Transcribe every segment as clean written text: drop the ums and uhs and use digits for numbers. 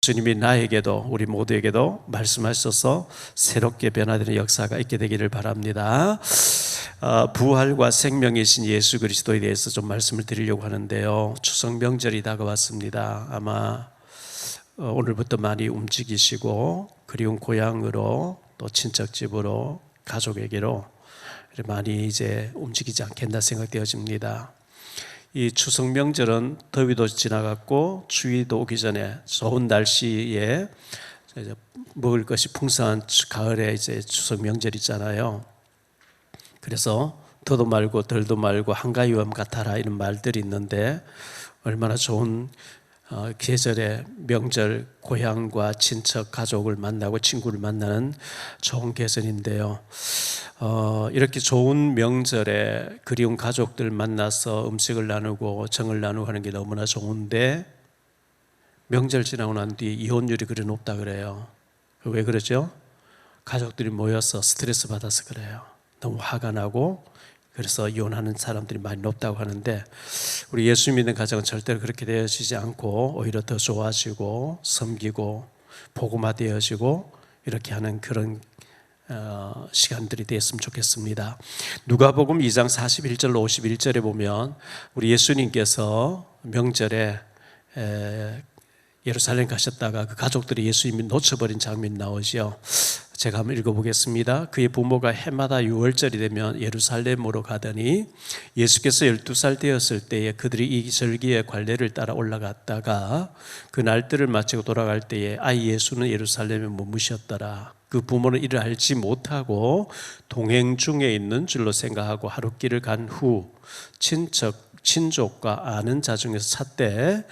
주님이 나에게도 우리 모두에게도 말씀하셔서 새롭게 변화되는 역사가 있게 되기를 바랍니다. 부활과 생명이신 예수 그리스도에 대해서 좀 말씀을 드리려고 하는데요. 추석 명절이 다가왔습니다. 아마 오늘부터 많이 움직이시고 그리운 고향으로 또 친척집으로 가족에게로 많이 이제 움직이지 않겠나 생각되어집니다. 이 추석 명절은 더위도 지나갔고 추위도 오기 전에 좋은 날씨에 먹을 것이 풍성한 가을에 이제 추석 명절이잖아요. 그래서 더도 말고 덜도 말고 한가위와 같아라 이런 말들이 있는데 얼마나 좋은 계절의 명절, 고향과 친척, 가족을 만나고 친구를 만나는 좋은 계절인데요. 이렇게 좋은 명절에 그리운 가족들 만나서 음식을 나누고 정을 나누고 하는 게 너무나 좋은데 명절 지나고 난 뒤 이혼율이 그리 높다 그래요. 왜 그러죠? 가족들이 모여서 스트레스 받아서 그래요. 너무 화가 나고 그래서 이혼하는 사람들이 많이 높다고 하는데 우리 예수 믿는 가정은 절대로 그렇게 되어지지 않고 오히려 더 좋아지고 섬기고 복음화되어지고 이렇게 하는 그런 시간들이 되었으면 좋겠습니다. 누가복음 2장 41절로 51절에 보면 우리 예수님께서 명절에 예루살렘 가셨다가 그 가족들이 예수님이 놓쳐버린 장면이 나오죠. 제가 한번 읽어보겠습니다. 그의 부모가 해마다 6월절이 되면 예루살렘으로 가더니 예수께서 12살 되었을 때에 그들이 이 절기의 관례를 따라 올라갔다가 그 날들을 마치고 돌아갈 때에 아이 예수는 예루살렘에 머무셨더라. 그 부모는 이를 알지 못하고 동행 중에 있는 줄로 생각하고 하룻길을 간 후 친족과 아는 자 중에서 찾되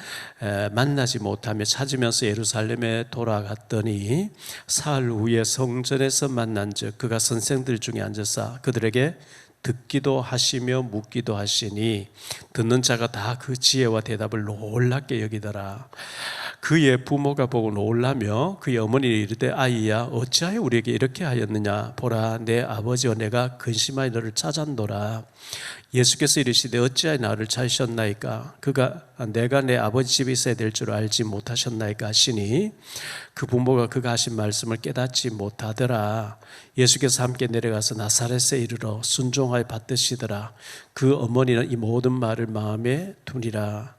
만나지 못하며 찾으면서 예루살렘에 돌아갔더니 사흘 후에 성전에서 만난즉 그가 선생들 중에 앉아서 그들에게 듣기도 하시며 묻기도 하시니 듣는 자가 다 그 지혜와 대답을 놀랍게 여기더라. 그의 부모가 보고 놀라며 그의 어머니를 이르되 아이야 어찌하여 우리에게 이렇게 하였느냐 보라 내 아버지와 내가 근심하여 너를 찾았노라. 예수께서 이르시되 어찌하여 나를 찾으셨나이까 그가 내가 내 아버지 집에 있어야 될 줄 알지 못하셨나이까 하시니 그 부모가 그가 하신 말씀을 깨닫지 못하더라. 예수께서 함께 내려가서 나사렛에 이르러 순종하여 받드시더라. 그 어머니는 이 모든 말을 마음에 두니라.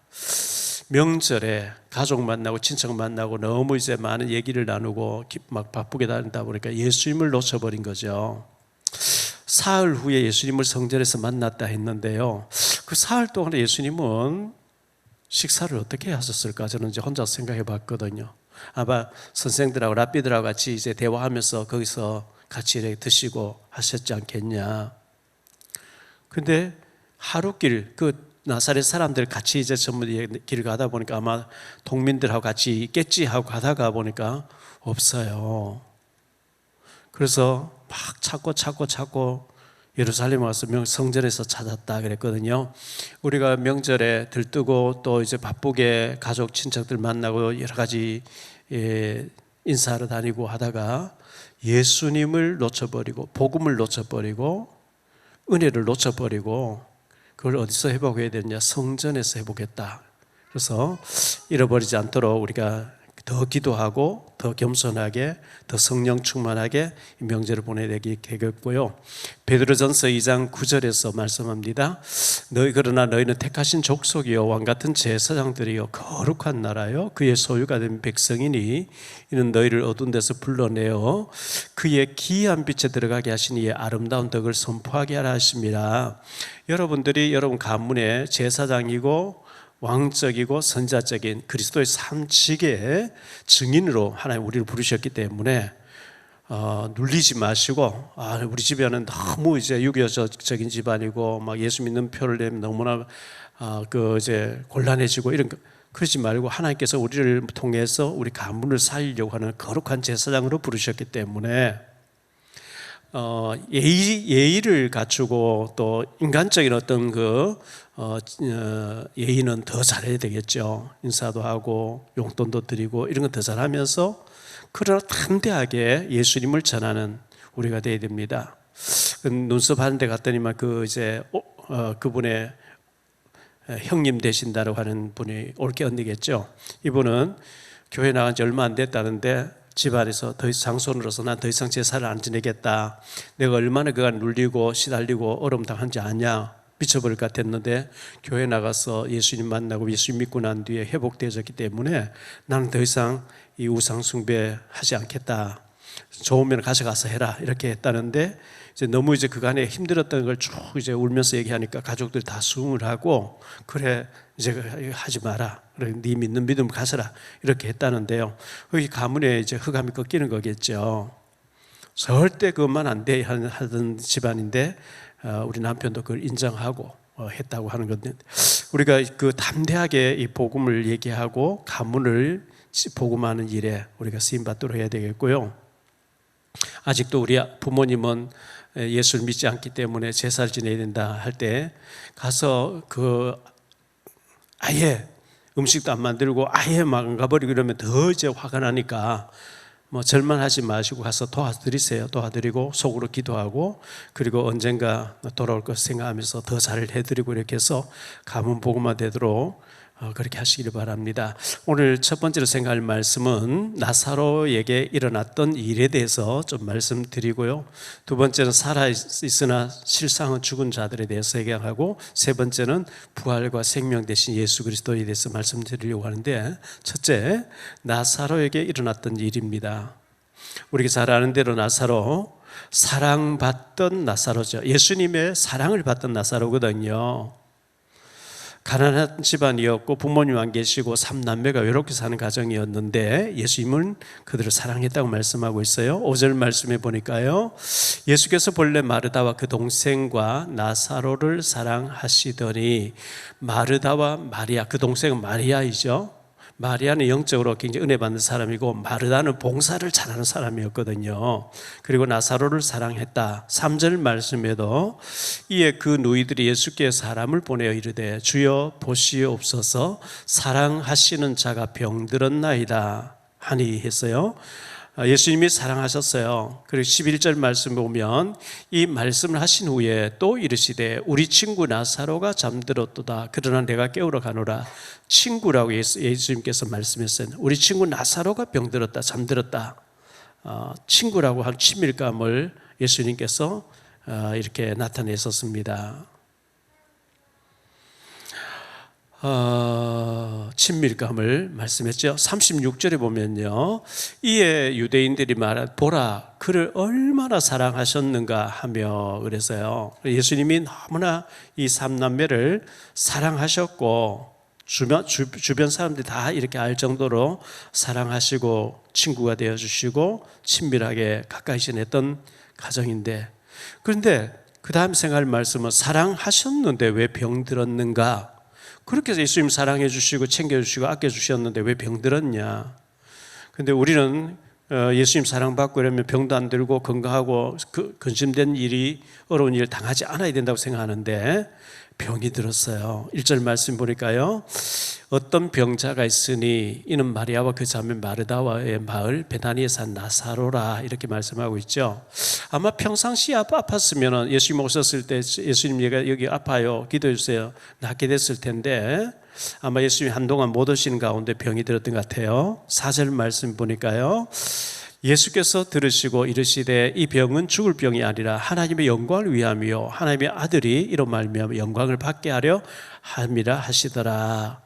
명절에 가족 만나고 친척 만나고 너무 이제 많은 얘기를 나누고 막 바쁘게 다니다 보니까 예수님을 놓쳐버린 거죠. 사흘 후에 예수님을 성전에서 만났다 했는데요. 그 사흘 동안 예수님은 식사를 어떻게 하셨을까? 저는 이제 혼자 생각해 봤거든요. 아마 선생들하고 랍비들하고 같이 이제 대화하면서 거기서 같이 이렇게 드시고 하셨지 않겠냐. 근데 하룻길 나사렛 사람들 같이 이제 전부 길을 가다 보니까 아마 동민들하고 같이 있겠지 하고 가다가 보니까 없어요. 그래서 막 찾고 예루살렘에 와서 성전에서 찾았다 그랬거든요. 우리가 명절에 들뜨고 또 이제 바쁘게 가족 친척들 만나고 여러 가지 인사하러 다니고 하다가 예수님을 놓쳐버리고 복음을 놓쳐버리고 은혜를 놓쳐버리고 그걸 어디서 회복해야 되느냐? 성전에서 회복했다. 그래서 잃어버리지 않도록 우리가 더 기도하고 더 겸손하게 더 성령 충만하게 이 명절을 보내야 되겠고요. 베드로전서 2장 9절에서 말씀합니다. 그러나 너희는 택하신 족속이요 왕같은 제사장들이요 거룩한 나라요 그의 소유가 된 백성이니 이는 너희를 어두운 데서 불러내어 그의 기이한 빛에 들어가게 하신 이의 아름다운 덕을 선포하게 하라 하심이라. 여러분들이 여러분 가문의 제사장이고 왕적이고 선자적인 그리스도의 삶직의 증인으로 하나님 우리를 부르셨기 때문에 눌리지 마시고 우리 집에는 너무 이제 유교적인 집안이고 막 예수 믿는 표를 내면 너무나 이제 곤란해지고 이런 그러지 말고 하나님께서 우리를 통해서 우리 가문을 살리려고 하는 거룩한 제사장으로 부르셨기 때문에 예의를 갖추고 또 인간적인 어떤 예의는 더 잘해야 되겠죠. 인사도 하고 용돈도 드리고 이런 건 더 잘하면서 그러나 담대하게 예수님을 전하는 우리가 되어야 됩니다. 눈썹 하는 데 갔더니만 그분의 형님 되신다고 하는 분이 올게 언니겠죠. 이분은 교회 나간 지 얼마 안 됐다는데 집안에서 장손으로서 난 더 이상 제사를 안 지내겠다. 내가 얼마나 그간 눌리고 시달리고 어려움 당한지 아냐. 미쳐버릴 것 같았는데 교회 나가서 예수님 만나고 예수님 믿고 난 뒤에 회복되어졌기 때문에 나는 더 이상 이 우상 숭배하지 않겠다. 좋으면 가져가서 해라. 이렇게 했다는데 이제 너무 이제 그간에 힘들었던 걸 쭉 이제 울면서 얘기하니까 가족들이 다 수긍을 하고 그래 이제 하지 마라. 그래 네 믿는 믿음 가서라. 이렇게 했다는데요. 이 가문에 이제 흑암이 꺾이는 거겠죠. 절대 그것만 안 돼 하던 집안인데 우리 남편도 그걸 인정하고 했다고 하는 건데 우리가 그 담대하게 이 복음을 얘기하고 가문을 복음하는 일에 우리가 쓰임 받도록 해야 되겠고요. 아직도 우리 부모님은 예수를 믿지 않기 때문에 제사를 지내야 된다 할 때 가서 그 아예 음식도 안 만들고 아예 막 안 가버리고 이러면 더 이제 화가 나니까 뭐 절만하지 마시고 가서 도와드리세요. 도와드리고 속으로 기도하고 그리고 언젠가 돌아올 것 생각하면서 더 잘 해드리고 이렇게 해서 가문 복음화 되도록 그렇게 하시기를 바랍니다. 오늘 첫 번째로 생각할 말씀은 나사로에게 일어났던 일에 대해서 좀 말씀드리고요. 두 번째는 살아있으나 실상은 죽은 자들에 대해서 얘기하고 세 번째는 부활과 생명 대신 예수 그리스도에 대해서 말씀드리려고 하는데 첫째, 나사로에게 일어났던 일입니다. 우리가 잘 아는 대로 나사로 사랑받던 나사로죠. 예수님의 사랑을 받던 나사로거든요. 가난한 집안이었고 부모님 안 계시고 3남매가 외롭게 사는 가정이었는데 예수님은 그들을 사랑했다고 말씀하고 있어요. 5절 말씀해 보니까요, 예수께서 본래 마르다와 그 동생과 나사로를 사랑하시더니, 마르다와 마리아, 그 동생은 마리아이죠. 마리아는 영적으로 굉장히 은혜 받는 사람이고 마르다는 봉사를 잘하는 사람이었거든요. 그리고 나사로를 사랑했다. 3절 말씀에도 이에 그 누이들이 예수께 사람을 보내어 이르되 주여 보시옵소서 사랑하시는 자가 병들었나이다 하니 했어요. 예수님이 사랑하셨어요. 그리고 11절 말씀 보면 이 말씀을 하신 후에 또 이르시되 우리 친구 나사로가 잠들었도다. 그러나 내가 깨우러 가노라. 친구라고 예수님께서 말씀했어요. 우리 친구 나사로가 병들었다, 잠들었다. 친구라고 한 친밀감을 예수님께서 이렇게 나타내셨습니다. 친밀감을 말씀했죠. 36절에 보면요, 이에 유대인들이 말하 보라 그를 얼마나 사랑하셨는가 하며 그래서요, 예수님이 너무나 이 삼남매를 사랑하셨고 주변 사람들이 다 이렇게 알 정도로 사랑하시고 친구가 되어주시고 친밀하게 가까이 지냈던 가정인데, 그런데 그 다음 생각할 말씀은 사랑하셨는데 왜 병들었는가? 그렇게 해서 예수님 사랑해 주시고 챙겨주시고 아껴주셨는데 왜 병들었냐? 근데 우리는 예수님 사랑받고 이러면 병도 안 들고 건강하고 근심된 일이 어려운 일 당하지 않아야 된다고 생각하는데 병이 들었어요. 1절 말씀 보니까요, 어떤 병자가 있으니 이는 마리아와 그 자매 마르다와의 마을 베다니에 산 나사로라 이렇게 말씀하고 있죠. 아마 평상시에 아팠으면 예수님 오셨을 때 예수님 여기 아파요 기도해 주세요 낫게 됐을 텐데 아마 예수님이 한동안 못 오시는 가운데 병이 들었던 것 같아요. 4절 말씀 보니까요, 예수께서 들으시고 이르시되 이 병은 죽을 병이 아니라 하나님의 영광을 위함이요 하나님의 아들이 이로 말미암아 영광을 받게 하려 함이라 하시더라.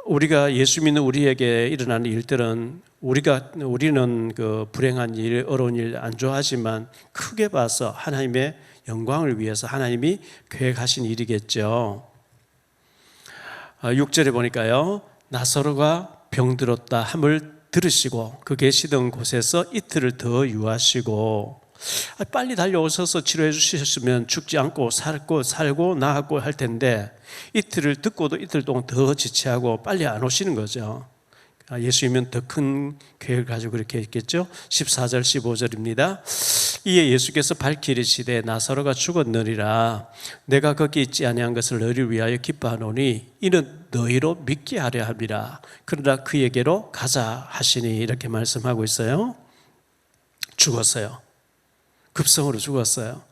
우리가 예수 믿는 우리에게 일어나는 일들은 우리는 그 불행한 일, 어려운 일 안 좋아하지만 크게 봐서 하나님의 영광을 위해서 하나님이 계획하신 일이겠죠. 6절에 보니까요, 나사로가 병들었다 함을 들으시고 그 계시던 곳에서 이틀을 더 유하시고, 빨리 달려오셔서 치료해 주셨으면 죽지 않고 살고 나았고 할 텐데 이틀을 듣고도 이틀 동안 더 지체하고 빨리 안 오시는 거죠. 예수님은 더 큰 계획을 가지고 그렇게 했겠죠. 14절 15절입니다. 이에 예수께서 밝히 이르시되 나사로가 죽었느니라. 내가 거기 있지 아니한 것을 너희를 위하여 기뻐하노니 이는 너희로 믿게 하려 함이라. 그러나 그에게로 가자 하시니 이렇게 말씀하고 있어요. 죽었어요. 급성으로 죽었어요.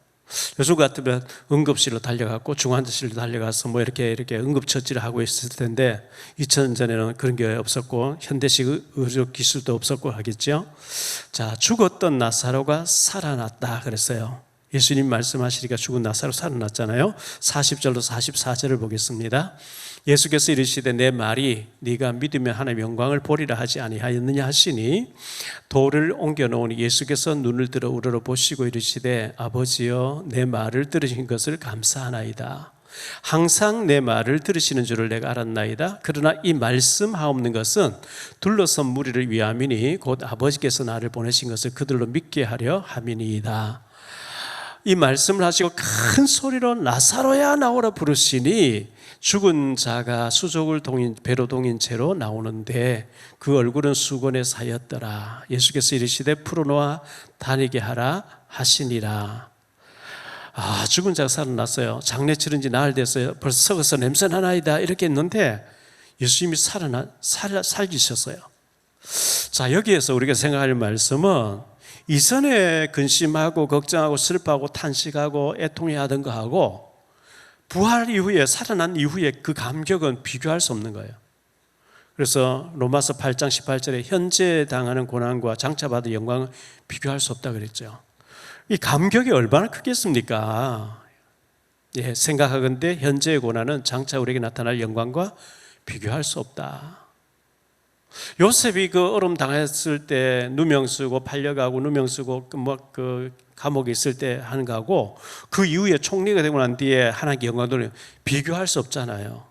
요즘 같으면 응급실로 달려갔고 중환자실로 달려가서 뭐 이렇게 응급처치를 하고 있을 텐데 2000년 전에는 그런 게 없었고 현대식 의료 기술도 없었고 하겠죠. 자, 죽었던 나사로가 살아났다 그랬어요. 예수님 말씀하시니까 죽은 나사로 살아났잖아요. 40절로 44절을 보겠습니다. 예수께서 이르시되 내 말이 네가 믿으면 하나님의 영광을 보리라 하지 아니하였느냐 하시니 돌을 옮겨 놓으니 예수께서 눈을 들어 우러러 보시고 이르시되 아버지여 내 말을 들으신 것을 감사하나이다. 항상 내 말을 들으시는 줄을 내가 알았나이다. 그러나 이 말씀하옵는 것은 둘러선 무리를 위함이니 곧 아버지께서 나를 보내신 것을 그들로 믿게 하려 함이니이다. 이 말씀을 하시고 큰 소리로 나사로야 나오라 부르시니 죽은 자가 수족을 배로 동인 채로 나오는데 그 얼굴은 수건에 사였더라. 예수께서 이르시되 풀어놓아 다니게 하라 하시니라. 죽은 자가 살아났어요. 장례 치른 지 나흘 됐어요. 벌써 썩어서 냄새나나이다 이렇게 했는데 예수님이 살리셨어요. 자, 여기에서 우리가 생각할 말씀은 이전에 근심하고 걱정하고 슬퍼하고 탄식하고 애통해하던 거하고 부활 이후에 살아난 이후에 그 감격은 비교할 수 없는 거예요. 그래서 로마서 8장 18절에 현재 당하는 고난과 장차 받은 영광을 비교할 수 없다 그랬죠. 이 감격이 얼마나 크겠습니까? 예, 생각하건대 현재의 고난은 장차 우리에게 나타날 영광과 비교할 수 없다. 요셉이 그 어려움 당했을 때 누명 쓰고 팔려가고 누명 쓰고 그 감옥에 있을 때 하는 거하고 그 이후에 총리가 되고 난 뒤에 하나님께 영광을 비교할 수 없잖아요.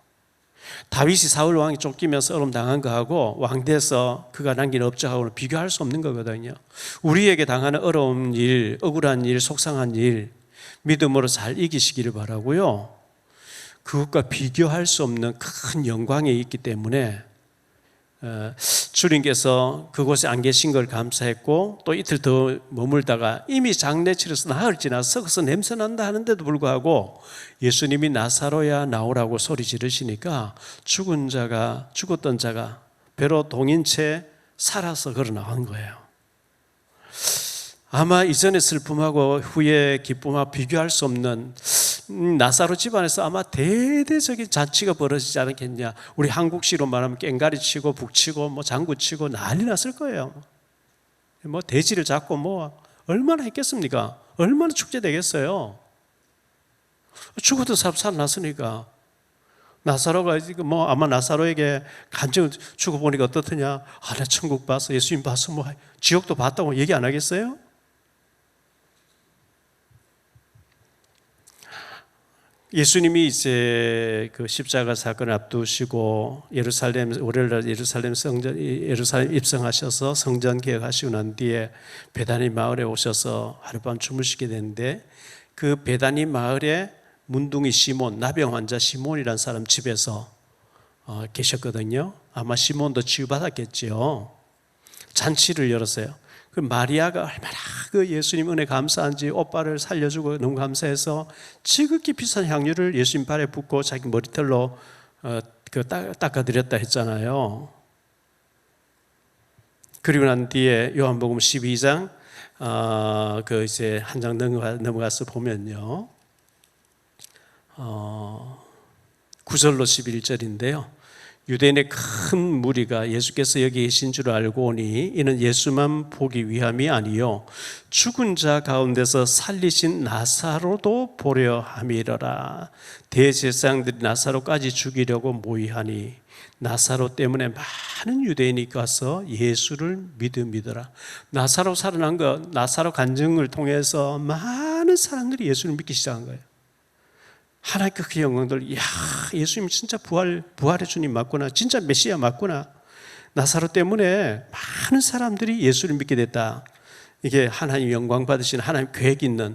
다윗이 사울 왕이 쫓기면서 어려움 당한 거하고 왕돼서 그가 남긴 업적하고는 비교할 수 없는 거거든요. 우리에게 당하는 어려운 일, 억울한 일, 속상한 일 믿음으로 잘 이기시기를 바라고요. 그것과 비교할 수 없는 큰 영광이 있기 때문에 주님께서 그곳에 안 계신 걸 감사했고 또 이틀 더 머물다가 이미 장례 치러서 나흘 지나 썩어서 냄새 난다 하는데도 불구하고 예수님이 나사로야 나오라고 소리 지르시니까 죽었던 자가 배로 동인 채 살아서 걸어 나온 거예요. 아마 이전의 슬픔하고 후의 기쁨하고 비교할 수 없는 나사로 집안에서 아마 대대적인 잔치가 벌어지지 않았겠냐. 우리 한국식으로 말하면 깽가리 치고 북치고 뭐 장구 치고 난리 났을 거예요. 뭐 돼지를 잡고 뭐 얼마나 했겠습니까? 얼마나 축제 되겠어요. 죽었던 사람 살아났으니까. 나사로가 뭐 아마 나사로에게 간증 죽어보니까 어떻더냐. 나 천국 봤어, 예수님 봤어, 뭐 지옥도 봤다고 얘기 안 하겠어요? 예수님이 이제 그 십자가 사건을 앞두시고 월요일날 예루살렘 입성하셔서 성전 개혁하시고 난 뒤에 베다니 마을에 오셔서 하룻밤 주무시게 되는데 그 베다니 마을에 문둥이 시몬, 나병 환자 시몬이라는 사람 집에서 계셨거든요. 아마 시몬도 치유받았겠지요. 잔치를 열었어요. 그 마리아가 얼마나 그 예수님 은혜 감사한지 오빠를 살려주고 너무 감사해서 지극히 비싼 향유를 예수님 발에 붓고 자기 머리털로 닦아드렸다 했잖아요. 그리고 난 뒤에 요한복음 12장 이제 한 장 넘어가서 보면요, 9절로 11절인데요. 유대인의 큰 무리가 예수께서 여기 계신 줄 알고 오니 이는 예수만 보기 위함이 아니요 죽은 자 가운데서 살리신 나사로도 보려 함이러라. 대제사장들이 나사로까지 죽이려고 모의하니 나사로 때문에 많은 유대인이 가서 예수를 믿으더라. 나사로 살아난 거, 나사로 간증을 통해서 많은 사람들이 예수를 믿기 시작한 거예요. 하나님께 그 영광들, 예수님 진짜 부활의 주님 맞구나, 진짜 메시아 맞구나. 나사로 때문에 많은 사람들이 예수를 믿게 됐다. 이게 하나님 영광 받으신 하나님 계획 있는,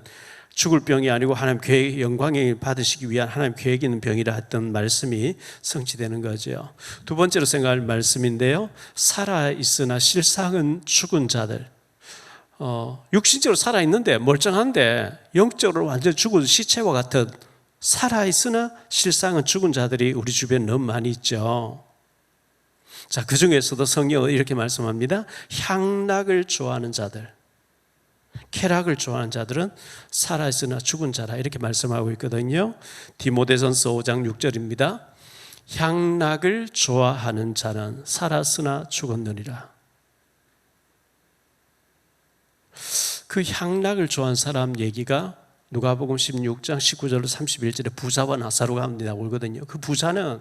죽을 병이 아니고 하나님 계획, 영광을 받으시기 위한 하나님 계획 있는 병이라 했던 말씀이 성취되는 거죠. 두 번째로 생각할 말씀인데요, 살아있으나 실상은 죽은 자들. 육신적으로 살아있는데 멀쩡한데 영적으로 완전 죽은 시체와 같은, 살아있으나 실상은 죽은 자들이 우리 주변에 너무 많이 있죠. 자, 그 중에서도 성경은 이렇게 말씀합니다. 향락을 좋아하는 자들. 쾌락을 좋아하는 자들은 살아있으나 죽은 자라 이렇게 말씀하고 있거든요. 디모데전서 5장 6절입니다. 향락을 좋아하는 자는 살았으나 죽었느니라. 그 향락을 좋아하는 사람 얘기가 누가복음 16장 19절로 31절에 부자와 나사로가 나오거든요. 그 부자는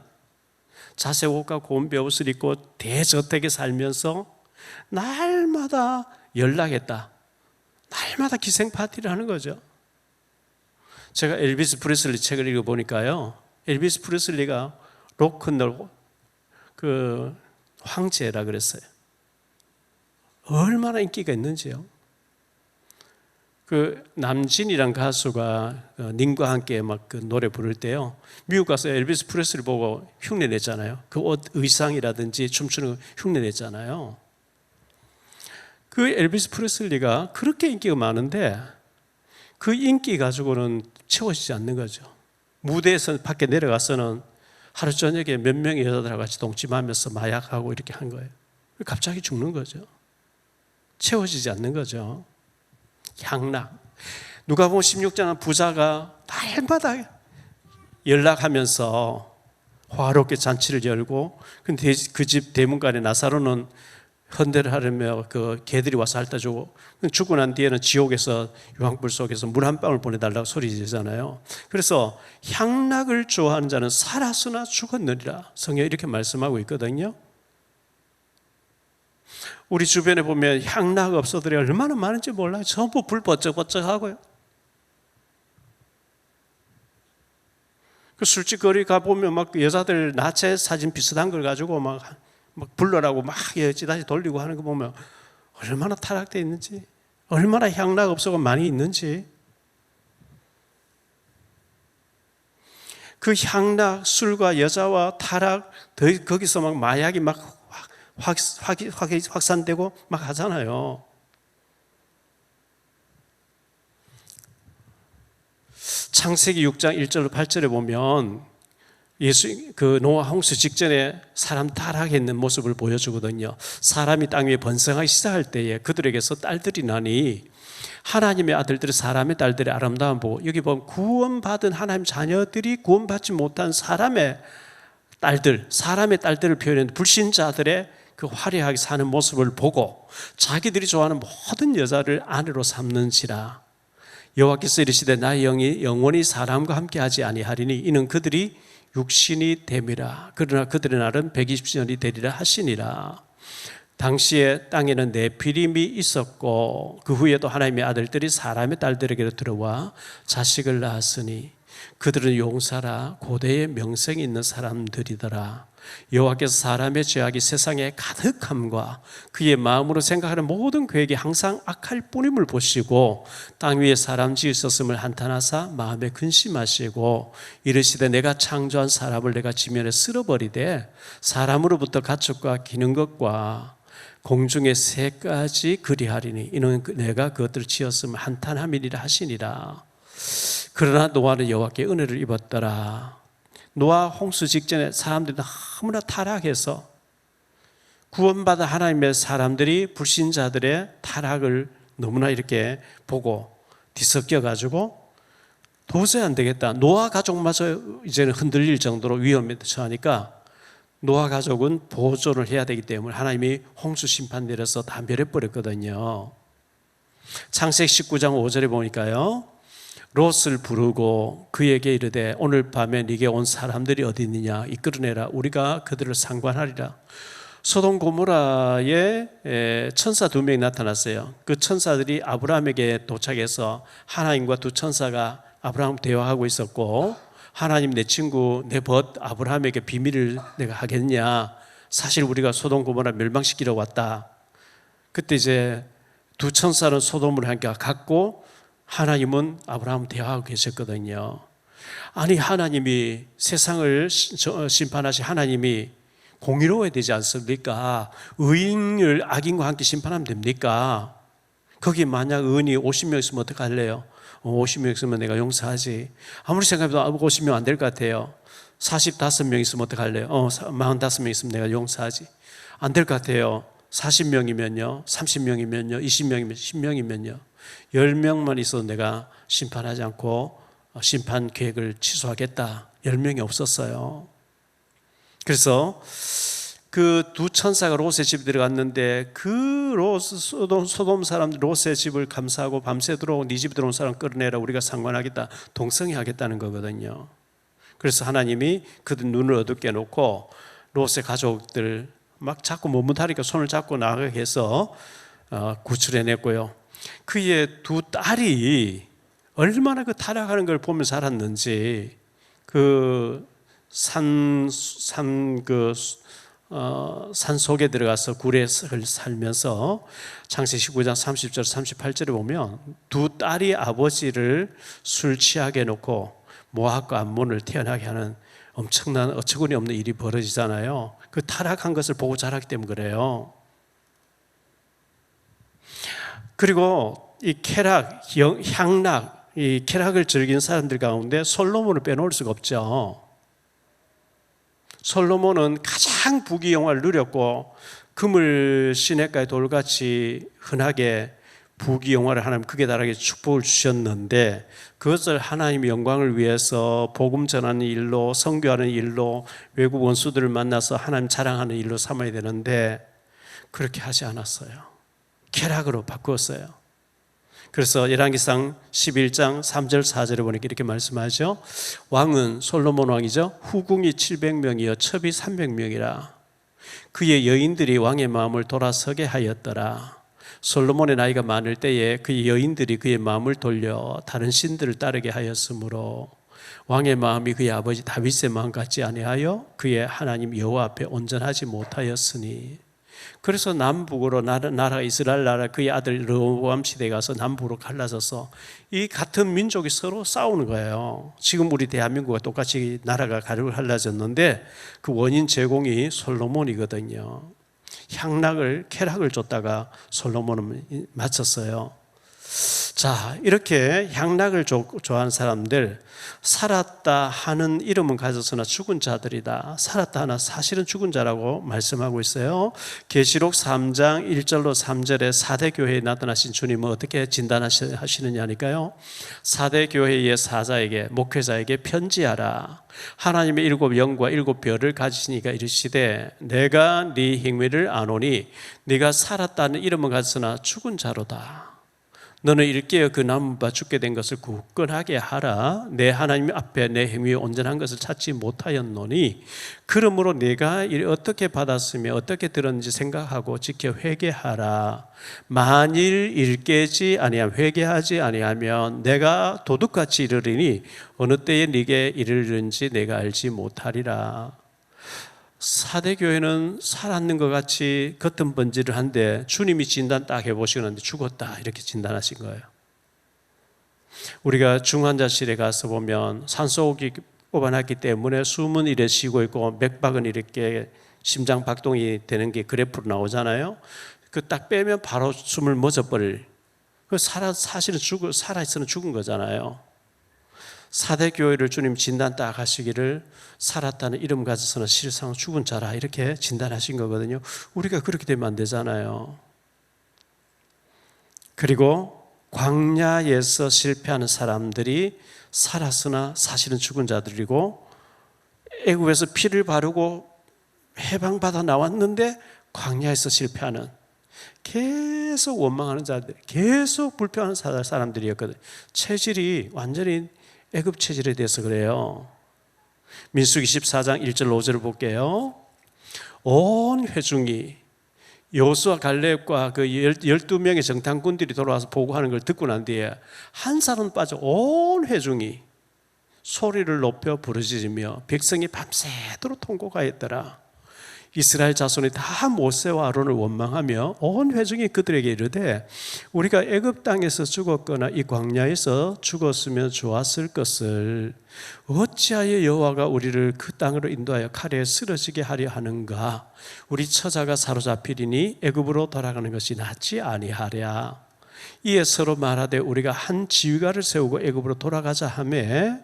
자색 옷과 고운 베옷을 입고 대저택에 살면서 날마다 연락했다. 날마다 기생 파티를 하는 거죠. 제가 엘비스 프레슬리 책을 읽어보니까요, 엘비스 프레슬리가 로큰롤 그 황제라 그랬어요. 얼마나 인기가 있는지요. 그 남진이란 가수가 님과 함께 막 그 노래 부를 때요, 미국 가서 엘비스 프레슬리 보고 흉내 냈잖아요. 그 옷 의상이라든지 춤추는 거 흉내 냈잖아요. 그 엘비스 프레슬리가 그렇게 인기가 많은데 그 인기 가지고는 채워지지 않는 거죠. 무대에서 밖에 내려가서는 하루 저녁에 몇 명의 여자들하고 같이 동침하면서 마약하고 이렇게 한 거예요. 갑자기 죽는 거죠. 채워지지 않는 거죠. 향락. 누가복음 16장은 부자가 날마다 연락하면서 화롭게 잔치를 열고, 근데 그 집 대문간에 나사로는 헌대를 하려며 그 개들이 와서 핥아 주고, 죽고 난 뒤에는 지옥에서 유황불 속에서 물 한 방울 보내달라고 소리 지르잖아요. 그래서 향락을 좋아하는 자는 살았으나 죽었느니라 성경이 이렇게 말씀하고 있거든요. 우리 주변에 보면 향락 업소들이 얼마나 많은지 몰라요. 전부 불 번쩍번쩍하고요. 그 술집거리 가보면 막 여자들 나체 사진 비슷한 걸 가지고 막 불러라고 막 여지다시 돌리고 하는 거 보면 얼마나 타락되어 있는지, 얼마나 향락 업소가 많이 있는지. 그 향락, 술과 여자와 타락, 거기서 막 마약이 막 확산되고 막 하잖아요. 창세기 6장 1절로 8절에 보면 그 노아 홍수 직전에 사람 타락했는 모습을 보여주거든요. 사람이 땅 위에 번성하기 시작할 때에 그들에게서 딸들이 나니 하나님의 아들들이 사람의 딸들의 아름다움 보고, 여기 보면 구원받은 하나님 자녀들이 구원받지 못한 사람의 딸들을 표현했는데, 불신자들의 그 화려하게 사는 모습을 보고 자기들이 좋아하는 모든 여자를 아내로 삼는지라. 여호와께서 이르시되 나의 영이 영원히 사람과 함께하지 아니하리니 이는 그들이 육신이 됨이라. 그러나 그들의 날은 120년이 되리라 하시니라. 당시에 땅에는 네피림이 있었고 그 후에도 하나님의 아들들이 사람의 딸들에게로 들어와 자식을 낳았으니 그들은 용사라 고대의 명성이 있는 사람들이더라. 여호와께서 사람의 죄악이 세상에 가득함과 그의 마음으로 생각하는 모든 계획이 항상 악할 뿐임을 보시고 땅 위에 사람 지으셨음을 한탄하사 마음에 근심하시고 이르시되 내가 창조한 사람을 내가 지면에 쓸어버리되 사람으로부터 가축과 기는 것과 공중의 새까지 그리하리니 이는 내가 그것들을 지었음을 한탄함이니라 하시니라. 그러나 노아는 여호와께 은혜를 입었더라. 노아 홍수 직전에 사람들이 너무나 타락해서 구원받은 하나님의 사람들이 불신자들의 타락을 너무나 이렇게 보고 뒤섞여가지고 도저히 안 되겠다. 노아 가족마저 이제는 흔들릴 정도로 위험에 처하니까 노아 가족은 보존을 해야 되기 때문에 하나님이 홍수 심판 내려서 다 멸해버렸거든요. 창세기 19장 5절에 보니까요, 롯을 부르고 그에게 이르되 오늘 밤에 네게 온 사람들이 어디 있느냐 이끌어내라. 우리가 그들을 상관하리라. 소돔 고모라에 천사 2명이 나타났어요. 그 천사들이 아브라함에게 도착해서 하나님과 두 천사가 아브라함 대화하고 있었고, 하나님 내 친구 내 벗 아브라함에게 비밀을 내가 하겠냐, 사실 우리가 소돔 고모라 멸망시키러 왔다. 그때 이제 두 천사는 소돔을 함께 갔고 하나님은 아브라함 대화하고 계셨거든요. 아니 하나님이 세상을 심판하신 하나님이 공의로워야 되지 않습니까? 의인을 악인과 함께 심판하면 됩니까? 거기 만약 의인이 50명 있으면 어떡할래요? 50명 있으면 내가 용서하지. 아무리 생각해도 50명 안 될 것 같아요. 45명 있으면 어떡할래요? 45명 있으면 내가 용서하지. 안 될 것 같아요. 40명이면요, 30명이면요, 20명이면 10명이면요. 10명만 있어도 내가 심판하지 않고 심판 계획을 취소하겠다. 10명이 없었어요. 그래서 그 두 천사가 롯의 집에 들어갔는데 그 소돔 사람들 롯의 집을 감싸고 밤새도록 네 집에 들어온 사람 끌어내라. 우리가 상관하겠다. 동성애하겠다는 거거든요. 그래서 하나님이 그들 눈을 어둡게 놓고 롯의 가족들 막 자꾸 머뭇하니까 손을 잡고 나가게 해서 구출해냈고요. 그의 두 딸이 얼마나 그 타락하는 걸 보면서 살았는지 산 속에 들어가서 굴에 살면서 창세기 19장 30절 38절에 보면 두 딸이 아버지를 술 취하게 해놓고 모압과 암몬을 태어나게 하는 엄청난 어처구니 없는 일이 벌어지잖아요. 그 타락한 것을 보고 자랐기 때문에 그래요. 그리고 이 쾌락, 향락, 이 쾌락을 즐긴 사람들 가운데 솔로몬을 빼놓을 수가 없죠. 솔로몬은 가장 부귀영화를 누렸고 그물 시냇가의 돌같이 흔하게 부귀영화를 하나님 크게 달하게 축복을 주셨는데 그것을 하나님의 영광을 위해서 복음 전하는 일로 선교하는 일로 외국 원수들을 만나서 하나님 자랑하는 일로 삼아야 되는데 그렇게 하지 않았어요. 쾌락으로 바꾸었어요. 그래서 열왕기상 11장 3절 4절에 보니까 이렇게 말씀하죠. 왕은 솔로몬 왕이죠. 후궁이 700명이요 첩이 300명이라. 그의 여인들이 왕의 마음을 돌아서게 하였더라. 솔로몬의 나이가 많을 때에 그의 여인들이 그의 마음을 돌려 다른 신들을 따르게 하였으므로 왕의 마음이 그의 아버지 다윗의 마음 같지 아니하여 그의 하나님 여호와 앞에 온전하지 못하였으니. 그래서 남북으로 나라가 이스라엘 나라 그의 아들 르호보암 시대에 가서 남북으로 갈라져서 이 같은 민족이 서로 싸우는 거예요. 지금 우리 대한민국과 똑같이 나라가 갈라졌는데 그 원인 제공이 솔로몬이거든요. 향락을 쾌락을 줬다가 솔로몬은 마쳤어요. 자, 이렇게 향락을 좋아하는 사람들, 살았다 하는 이름은 가졌으나 죽은 자들이다. 살았다 하나 사실은 죽은 자라고 말씀하고 있어요. 계시록 3장 1절로 3절에 4대 교회에 나타나신 주님은 어떻게 진단하시느냐니까요. 4대 교회의 사자에게 목회자에게 편지하라. 하나님의 7 영과 7 별을 가지신 이가 이르시되 내가 네 행위를 아노니 네가 살았다는 이름은 가졌으나 죽은 자로다. 너는 일깨어 그 남은 바 죽게 된 것을 굳건하게 하라. 내 하나님 앞에 내 행위에 온전한 것을 찾지 못하였노니 그러므로 내가 이를 어떻게 받았으며 어떻게 들었는지 생각하고 지켜 회개하라. 만일 일깨지 아니하면 회개하지 아니하면 내가 도둑같이 이르리니 어느 때에 네게 이르는지 내가 알지 못하리라. 4대 교회는 살았는 것 같이 겉은 번지를 한데 주님이 진단 딱 해보시는데 죽었다 이렇게 진단하신 거예요. 우리가 중환자실에 가서 보면 산소호흡기 뽑아놨기 때문에 숨은 이래 쉬고 있고 맥박은 이렇게 심장 박동이 되는 게 그래프로 나오잖아요. 그 딱 빼면 바로 숨을 멎어버릴. 사실은 살아있어는 죽은 거잖아요. 4대 교회를 주님 진단 딱 하시기를 살았다는 이름 가져서는 실상 죽은 자라 이렇게 진단하신 거거든요. 우리가 그렇게 되면 안 되잖아요. 그리고 광야에서 실패하는 사람들이 살았으나 사실은 죽은 자들이고 애굽에서 피를 바르고 해방받아 나왔는데 광야에서 실패하는 계속 원망하는 자들, 계속 불평하는 사람들이었거든요. 체질이 완전히 애굽 체질에 대해서 그래요. 민수기 14장 1절 5절을 볼게요. 온 회중이 여호수아 갈렙과 그 12명의 정탐꾼들이 돌아와서 보고하는 걸 듣고 난 뒤에 한 사람 빠져 온 회중이 소리를 높여 부르짖으며 백성이 밤새도록 통곡하였더라. 이스라엘 자손이 다 모세와 아론을 원망하며 온 회중이 그들에게 이르되 우리가 애굽 땅에서 죽었거나 이 광야에서 죽었으면 좋았을 것을 어찌하여 여호와가 우리를 그 땅으로 인도하여 칼에 쓰러지게 하려 하는가. 우리 처자가 사로잡히리니 애굽으로 돌아가는 것이 낫지 아니하랴. 이에 서로 말하되 우리가 한 지휘관을 세우고 애굽으로 돌아가자 하매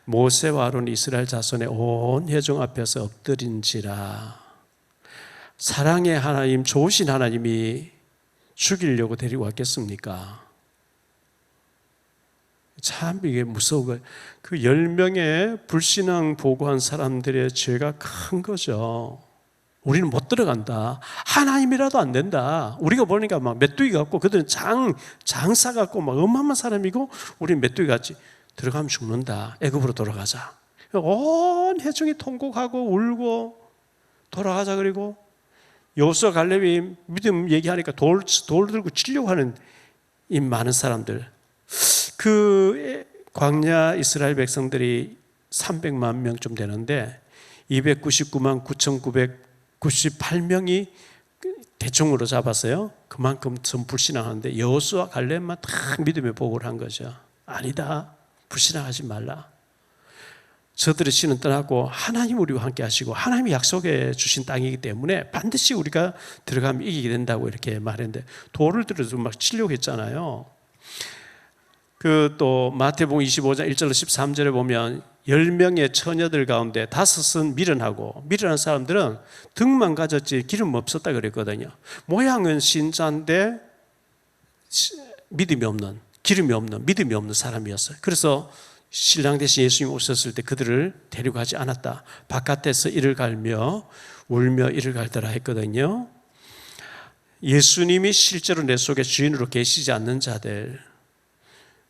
모세와 아론이 이스라엘 자손의 온 회중 앞에서 엎드린지라. 사랑의 하나님, 좋으신 하나님이 죽이려고 데리고 왔겠습니까? 참 이게 무서운 거예요. 그 10명의 불신앙 보고한 사람들의 죄가 큰 거죠. 우리는 못 들어간다. 하나님이라도 안 된다. 우리가 보니까 막 메뚜기 같고 그들은 장사 같고 막 어마어마한 사람이고 우리는 메뚜기 같지. 들어가면 죽는다. 애굽으로 돌아가자. 온 회중이 통곡하고 울고 돌아가자. 그리고 여호수아 갈렙이 믿음 얘기하니까 돌 들고 치려고 하는 이 많은 사람들. 그 광야 이스라엘 백성들이 300만 명쯤 되는데 299만 9,998명이 대충으로 잡았어요. 그만큼 전 불신앙하는데 여호수아 갈렙만 딱 믿음의 보고를 한 거죠. 아니다. 불신앙하지 말라. 저들의 신은 떠나고 하나님 우리와 함께 하시고 하나님이 약속해 주신 땅이기 때문에 반드시 우리가 들어가면 이기게 된다고 이렇게 말했는데 돌을 들어서 막 치려고 했잖아요. 그 또 마태복음 25장 1절로 13절에 보면 10명의 처녀들 가운데 5은 미련한 사람들은 등만 가졌지 기름 없었다 그랬거든요. 모양은 신자인데 믿음이 없는, 기름이 없는, 믿음이 없는 사람이었어요. 그래서 신랑 대신 예수님이 오셨을 때 그들을 데려가지 않았다. 바깥에서 이를 갈며 울며 이를 갈더라 했거든요. 예수님이 실제로 내 속에 주인으로 계시지 않는 자들,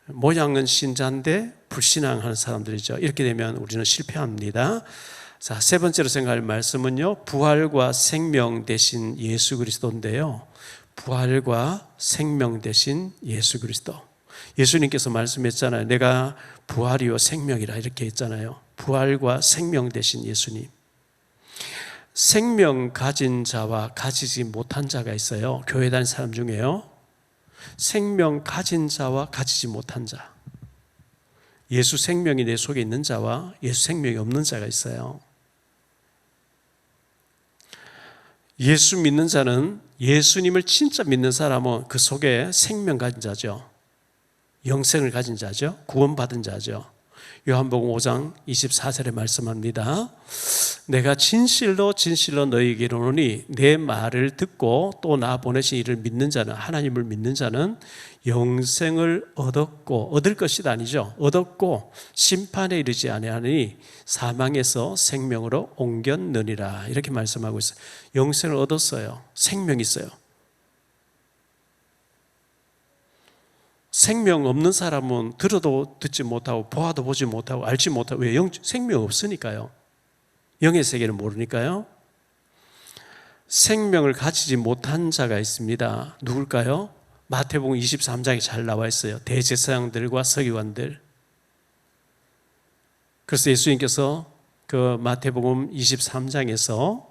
모양은 신자인데 불신앙하는 사람들이죠. 이렇게 되면 우리는 실패합니다. 자, 세 번째로 생각할 말씀은요, 부활과 생명 대신 예수 그리스도인데요. 부활과 생명 대신 예수 그리스도. 예수님께서 말씀했잖아요. 내가 부활이요 생명이라 이렇게 했잖아요. 부활과 생명 대신 예수님. 생명 가진 자와 가지지 못한 자가 있어요. 교회 다니는 사람 중에요. 생명 가진 자와 가지지 못한 자. 예수 생명이 내 속에 있는 자와 예수 생명이 없는 자가 있어요. 예수 믿는 자는, 예수님을 진짜 믿는 사람은 그 속에 생명 가진 자죠. 영생을 가진 자죠. 구원받은 자죠. 요한복음 5장 24절에 말씀합니다. 내가 진실로 너희에게 이르노니 내 말을 듣고 또 나 보내신 이를 믿는 자는, 하나님을 믿는 자는 영생을 얻었고, 얻을 것이 아니죠. 얻었고 심판에 이르지 아니하니 사망에서 생명으로 옮겼느니라. 이렇게 말씀하고 있어요. 영생을 얻었어요. 생명이 있어요. 생명 없는 사람은 들어도 듣지 못하고 보아도 보지 못하고 알지 못하고, 왜? 생명 없으니까요. 영의 세계를 모르니까요. 생명을 가지지 못한 자가 있습니다. 누굴까요? 마태복음 23장에 잘 나와 있어요. 대제사장들과 서기관들. 그래서 예수님께서 그 마태복음 23장에서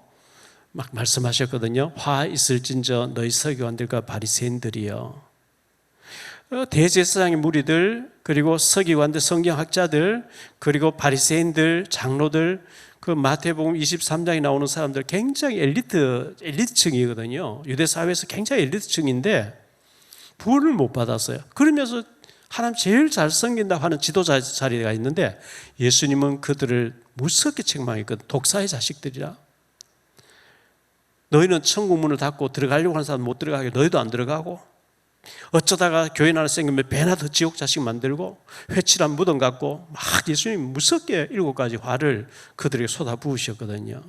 막 말씀하셨거든요. 화 있을진저 너희 서기관들과 바리새인들이여. 대제사장의 무리들, 그리고 서기관들, 성경학자들, 그리고 바리새인들, 장로들, 그 마태복음 23장에 나오는 사람들 굉장히 엘리트층이거든요. 유대 사회에서 굉장히 엘리트층인데 부활을 못 받았어요. 그러면서 하나님 제일 잘 섬긴다고 하는 지도자 자리가 있는데 예수님은 그들을 무섭게 책망했거든. 독사의 자식들이라. 너희는 천국 문을 닫고 들어가려고 하는 사람 못 들어가게 너희도 안 들어가고, 어쩌다가 교회 하나 생기면 배나 더 지옥 자식 만들고 회칠한 무덤 갖고 막 예수님이 무섭게 7가지 화를 그들에게 쏟아부으셨거든요.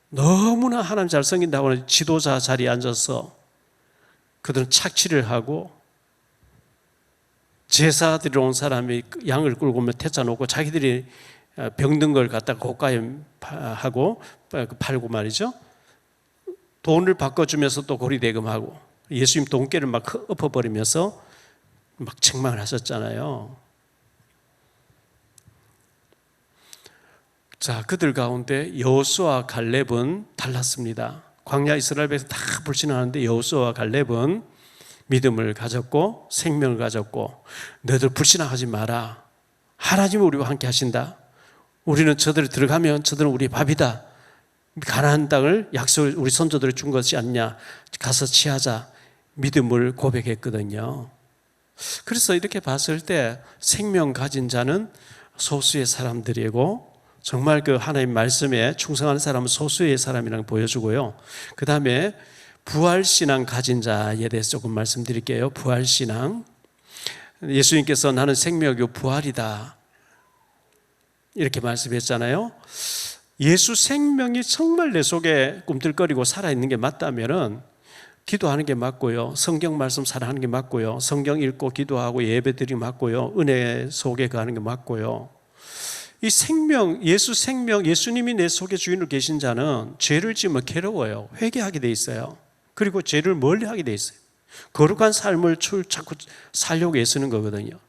너무나 하나님 잘 섬긴다고 하는 지도자 자리에 앉아서 그들은 착취를 하고, 제사드리러 온 사람이 양을 끌고 오면 태짜 놓고 자기들이 병든 걸 갖다가 고가에 하고 팔고 말이죠. 돈을 바꿔주면서 또 고리대금하고, 예수님 돈깨를 막 엎어버리면서 막 책망을 하셨잖아요. 자, 그들 가운데 여호수아와 갈렙은 달랐습니다. 광야 이스라엘 백성 다 불신하는데 여호수아와 갈렙은 믿음을 가졌고 생명을 가졌고, 너희들 불신하지 마라. 하나님은 우리와 함께 하신다. 우리는 저들이 들어가면 저들은 우리의 밥이다. 가나안 땅을 약속을 우리 선조들이 준 것이 아니냐, 가서 취하자. 믿음을 고백했거든요. 그래서 이렇게 봤을 때 생명 가진 자는 소수의 사람들이고, 정말 그 하나님 말씀에 충성하는 사람은 소수의 사람이라는 걸 보여주고요. 그 다음에 부활신앙 가진 자에 대해서 조금 말씀드릴게요. 부활신앙. 예수님께서 나는 생명이요 부활이다 이렇게 말씀했잖아요. 예수 생명이 정말 내 속에 꿈틀거리고 살아있는 게 맞다면은 기도하는 게 맞고요, 성경 말씀 사랑하는 게 맞고요, 성경 읽고 기도하고 예배드리기 맞고요, 은혜 속에 가는 게 맞고요. 이 생명, 예수 생명, 예수님이 내 속에 주인으로 계신 자는 죄를 지으면 괴로워요. 회개하게 돼 있어요. 그리고 죄를 멀리하게 돼 있어요. 거룩한 삶을 자꾸 살려고 애쓰는 거거든요.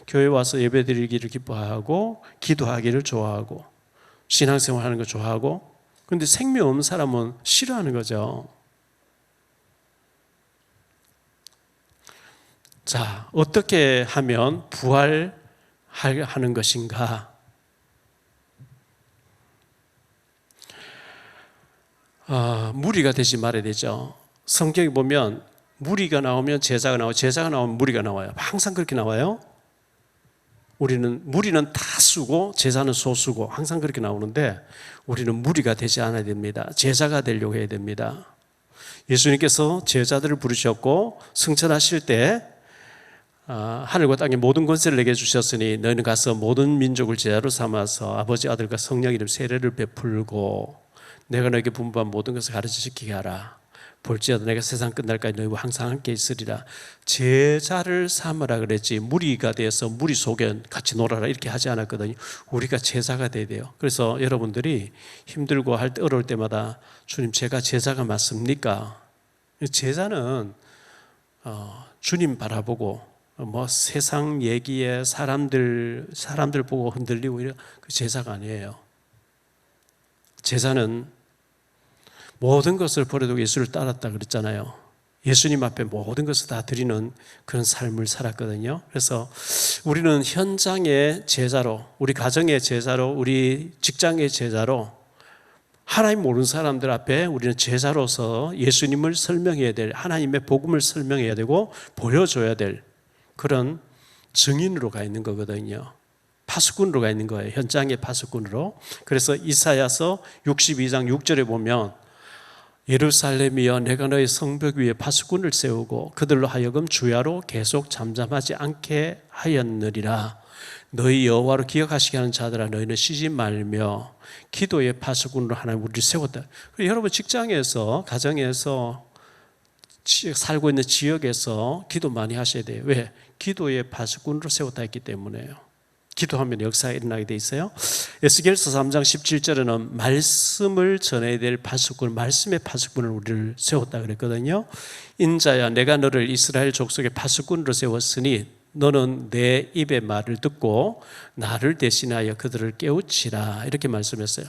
교회 와서 예배드리기를 기뻐하고 기도하기를 좋아하고 신앙생활 하는 거 좋아하고, 그런데 생명 없는 사람은 싫어하는 거죠. 자, 어떻게 하면 부활하는 것인가? 무리가 되지 말아야 되죠. 성경에 보면 무리가 나오면 제자가 나오고 제자가 나오면 무리가 나와요. 항상 그렇게 나와요. 무리는 다수고 제자는 소수고 항상 그렇게 나오는데, 우리는 무리가 되지 않아야 됩니다. 제자가 되려고 해야 됩니다. 예수님께서 제자들을 부르셨고 승천하실 때 하늘과 땅의 모든 권세를 내게 주셨으니 너희는 가서 모든 민족을 제자로 삼아서 아버지 아들과 성령 이름 세례를 베풀고 내가 너에게 분부한 모든 것을 가르쳐 지키게 하라. 볼지어다 내가 세상 끝날까지 너희와 항상 함께 있으리라. 제자를 삼으라 그랬지 무리가 되어서 무리 속에 같이 놀아라 이렇게 하지 않았거든요. 우리가 제자가 돼야 돼요. 그래서 여러분들이 힘들고 할 때 어려울 때마다 주님 제가 제자가 맞습니까? 제자는 주님 바라보고 뭐 세상 얘기에 사람들 보고 흔들리고 이런 그 제자가 아니에요. 제자는 모든 것을 버려두고 예수를 따랐다 그랬잖아요. 예수님 앞에 모든 것을 다 드리는 그런 삶을 살았거든요. 그래서 우리는 현장의 제자로, 우리 가정의 제자로, 우리 직장의 제자로, 하나님 모르는 사람들 앞에 우리는 제자로서 예수님을 설명해야 될, 하나님의 복음을 설명해야 되고 보여줘야 될 그런 증인으로 가 있는 거거든요. 파수꾼으로 가 있는 거예요. 현장의 파수꾼으로. 그래서 이사야서 62장 6절에 보면 예루살렘이여 내가 너의 성벽 위에 파수꾼을 세우고 그들로 하여금 주야로 계속 잠잠하지 않게 하였느니라. 너희 여호와로 기억하시게 하는 자들아 너희는 쉬지 말며 기도의 파수꾼으로 하나님 우리를 세웠다. 여러분 직장에서 가정에서 살고 있는 지역에서 기도 많이 하셔야 돼요. 왜? 기도의 파수꾼으로 세웠다 했기 때문에요. 기도하면 역사가 일어나게 돼 있어요. 에스겔서 3장 17절에는 말씀을 전해야 될 파수꾼, 말씀의 파수꾼을 우리를 세웠다 그랬거든요. 인자야 내가 너를 이스라엘 족속의 파수꾼으로 세웠으니 너는 내 입의 말을 듣고 나를 대신하여 그들을 깨우치라 이렇게 말씀했어요.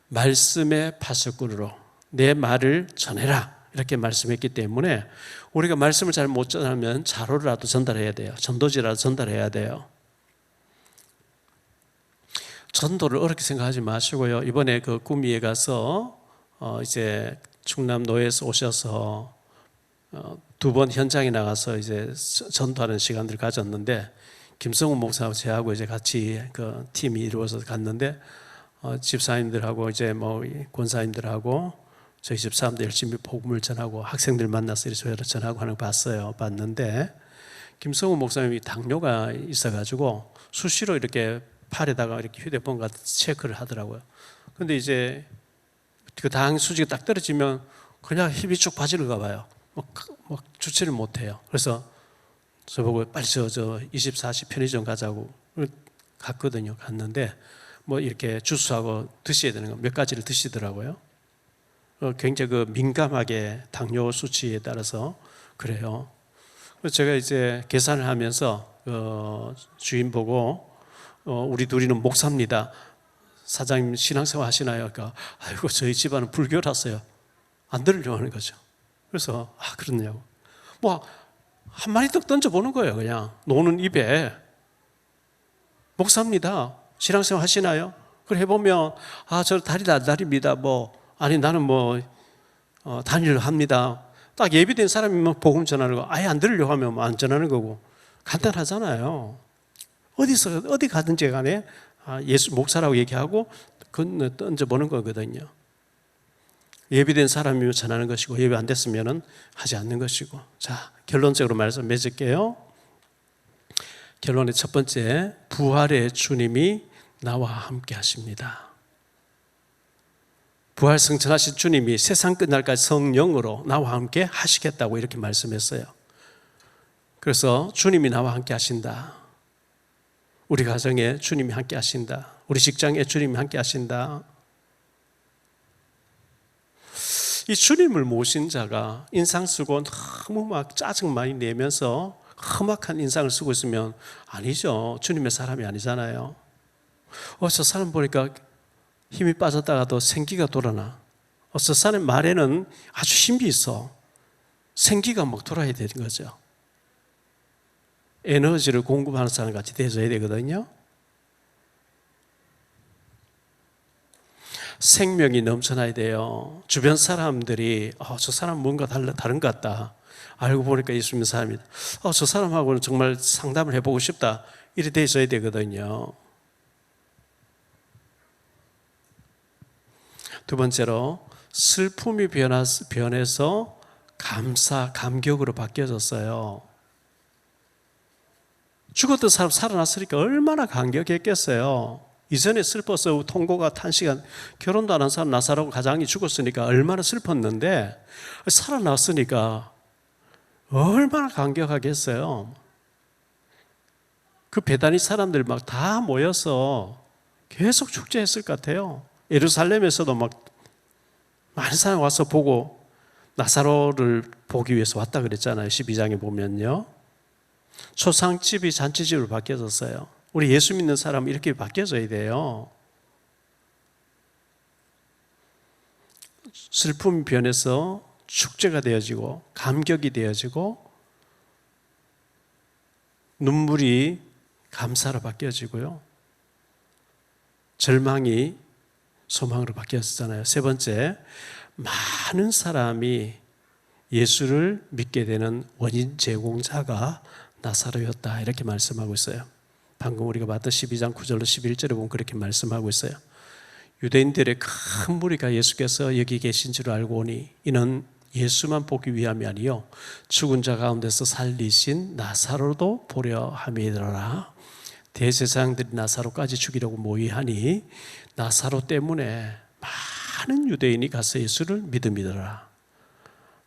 말씀의 파수꾼으로 내 말을 전해라 이렇게 말씀했기 때문에 우리가 말씀을 잘 못 전하면 자료라도 전달해야 돼요. 전도지라도 전달해야 돼요. 전도를 어렵게 생각하지 마시고요. 이번에 그 구미에 가서 이제 충남 노예에서 오셔서 2번 현장에 나가서 이제 전도하는 시간들을 가졌는데, 김성훈 목사하고 저하고 이제 같이 그 팀이 이루어서 갔는데 집사님들하고 이제 뭐 권사님들하고 저희 집 사람들 열심히 복음을 전하고 학생들 만나서 이렇게 전하고 하는 거 봤는데, 김성훈 목사님이 당뇨가 있어가지고 수시로 이렇게 팔에다가 이렇게 휴대폰 같은 체크를 하더라고요. 근데 이제 그 당 수치가 딱 떨어지면 그냥 힘이 쭉 빠지는가 봐요. 막 주체를 못 해요. 그래서 저보고 빨리 저 24시 편의점 가자고 갔거든요. 갔는데 뭐 이렇게 주스하고 드셔야 되는 거 몇 가지를 드시더라고요. 굉장히 그 민감하게 당뇨 수치에 따라서 그래요. 그래서 제가 이제 계산을 하면서 주인 보고 우리 둘이는 목사입니다. 사장님 신앙생활 하시나요? 그러니까 아이고 저희 집안은 불교라서요. 안 들으려고 하는 거죠. 그래서 그렇냐고. 뭐 한마디 딱 던져보는 거예요. 그냥 노는 입에 목사입니다. 신앙생활 하시나요? 그걸 해보면 저 다리다 다리입니다. 뭐 아니 나는 뭐 다니려 합니다. 딱 예비된 사람이면 복음 전하는 거 아예 안 들으려고 하면 안 전하는 거고 간단하잖아요. 어디 가든지 간에 예수 목사라고 얘기하고 던져보는 거거든요. 예비된 사람이면 전하는 것이고 예비 안 됐으면 하지 않는 것이고. 자, 결론적으로 말씀 맺을게요. 결론의 첫 번째, 부활의 주님이 나와 함께 하십니다. 부활 승천하신 주님이 세상 끝날까지 성령으로 나와 함께 하시겠다고 이렇게 말씀했어요. 그래서 주님이 나와 함께 하신다. 우리 가정에 주님이 함께 하신다. 우리 직장에 주님이 함께 하신다. 이 주님을 모신 자가 인상 쓰고 너무 막 짜증 많이 내면서 험악한 인상을 쓰고 있으면 아니죠. 주님의 사람이 아니잖아요. 저 사람 보니까 힘이 빠졌다가도 생기가 돌아나. 저 사람 말에는 아주 힘이 있어. 생기가 막 돌아야 되는 거죠. 에너지를 공급하는 사람 같이 되어야 되거든요. 생명이 넘쳐나야 돼요. 주변 사람들이 저 사람 뭔가 다른 것 같다. 알고 보니까 예수 믿는 사람이다. 저 사람하고는 정말 상담을 해보고 싶다. 이래 되어야 되거든요. 두 번째로 슬픔이 변해서 감격으로 바뀌어졌어요. 죽었던 사람 살아났으니까 얼마나 감격했겠어요. 이전에 슬퍼서 통고가 탄식한, 결혼도 안 한 사람 나사로 가장이 죽었으니까 얼마나 슬펐는데 살아났으니까 얼마나 감격하겠어요. 그 베다니 사람들 막 다 모여서 계속 축제했을 것 같아요. 예루살렘에서도 막 많은 사람 와서 보고 나사로를 보기 위해서 왔다 그랬잖아요. 12장에 보면요. 초상집이 잔치집으로 바뀌어졌어요. 우리 예수 믿는 사람은 이렇게 바뀌어져야 돼요. 슬픔이 변해서 축제가 되어지고 감격이 되어지고 눈물이 감사로 바뀌어지고요. 절망이 소망으로 바뀌었잖아요. 세 번째, 많은 사람이 예수를 믿게 되는 원인 제공자가 나사로였다 이렇게 말씀하고 있어요. 방금 우리가 봤던 12장 9절로 11절에 보면 그렇게 말씀하고 있어요. 유대인들의 큰 무리가 예수께서 여기 계신 줄 알고 오니 이는 예수만 보기 위함이 아니요 죽은 자 가운데서 살리신 나사로도 보려 함이더라. 대제사장들이 나사로까지 죽이려고 모의하니 나사로 때문에 많은 유대인이 가서 예수를 믿음이더라.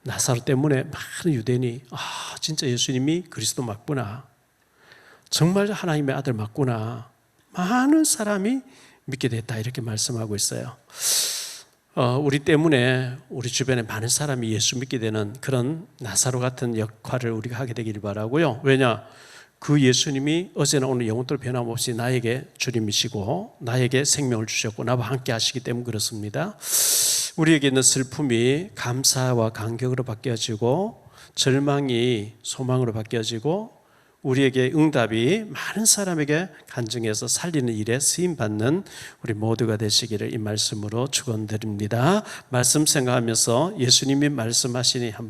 나사로 때문에 많은 유대인이 진짜 예수님이 그리스도 맞구나, 정말 하나님의 아들 맞구나, 많은 사람이 믿게 됐다 이렇게 말씀하고 있어요. 우리 때문에 우리 주변에 많은 사람이 예수 믿게 되는 그런 나사로 같은 역할을 우리가 하게 되길 바라고요. 왜냐? 그 예수님이 어제나 오늘 영원토록 변함없이 나에게 주님이시고 나에게 생명을 주셨고 나와 함께 하시기 때문에 그렇습니다. 우리에게 있는 슬픔이 감사와 감격으로 바뀌어지고 절망이 소망으로 바뀌어지고 우리에게 응답이 많은 사람에게 간증해서 살리는 일에 쓰임받는 우리 모두가 되시기를 이 말씀으로 축원드립니다. 말씀 생각하면서 예수님이 말씀하시니 한번